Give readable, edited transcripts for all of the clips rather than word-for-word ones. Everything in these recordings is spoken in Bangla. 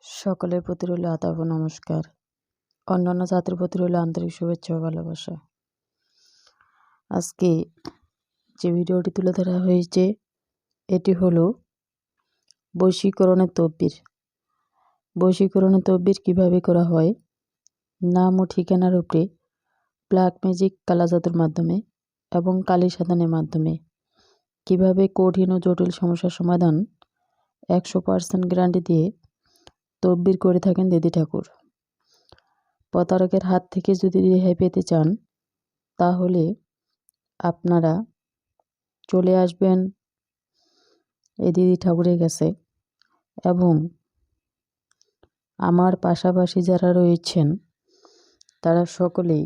সকলের প্রতি রইল আদাব ও নমস্কার। অন্যান্য জাতির প্রতি রইল আন্তরিক শুভেচ্ছা ও ভালোবাসা। আজকে যে ভিডিওটি তুলে ধরা হয়েছে এটি হলো বশীকরণের তদবির। বশীকরণের তদবির কীভাবে করা হয়, নাম ও ঠিকানার উপরে ব্ল্যাক ম্যাজিক, কালা জাদুর মাধ্যমে এবং কালী সাধনের মাধ্যমে কীভাবে কঠিন ও জটিল সমস্যার সমাধান 100% গ্যারান্টি দিয়ে তদবির করে থাকেন দিদি ঠাকুর। প্রতারকের হাত থেকে যদি রেহাই পেতে চান তাহলে আপনারা চলে আসবেন এই দিদি ঠাকুরের কাছে এবং আমার পাশাপাশি যারা রয়েছেন তারা সকলেই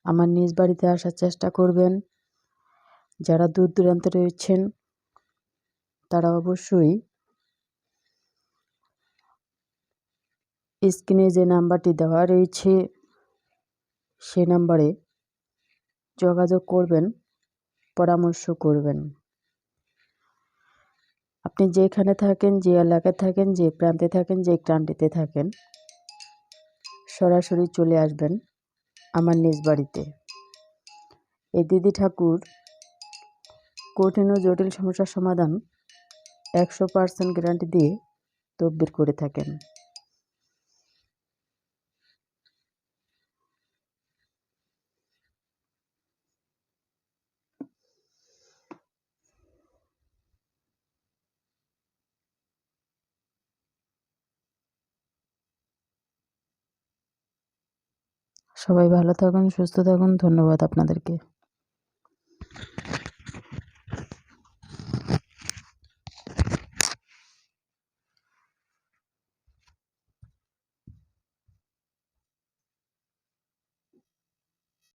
আমার নিজ বাড়িতে আসার চেষ্টা করবেন। যারা দূর দূরান্তে রয়েছেন তারা অবশ্যই স্ক্রিনে যে নাম্বারটি দেওয়া রয়েছে সে নাম্বারে যোগাযোগ করবেন, পরামর্শ করবেন। আপনি যেখানে থাকেন, যে এলাকায় থাকেন, যে প্রান্তে থাকেন, যে ক্রান্তিতে থাকেন, সরাসরি চলে আসবেন আমার নিজ বাড়িতে। এই দিদি ঠাকুর কঠিন ও জটিল সমস্যার সমাধান 100% গ্যারান্টি দিয়ে তদবির করে থাকেন। সবাই ভালো থাকুন, সুস্থ থাকুন। ধন্যবাদ আপনাদেরকে।